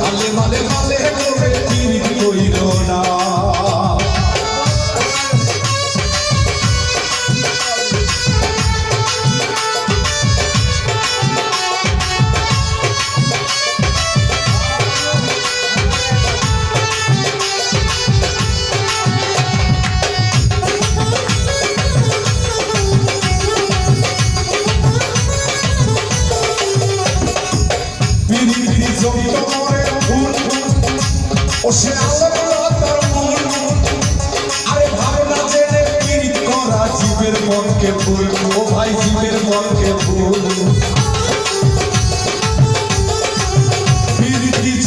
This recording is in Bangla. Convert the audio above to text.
মালে মালে মালে করে পীড়িত কইল না ও সে আল্লাহর মূল আরে ভাবনা জেনে পীড়িত করা জীবের মনকে ভুল ও ভাই জীবের মনকে ভুল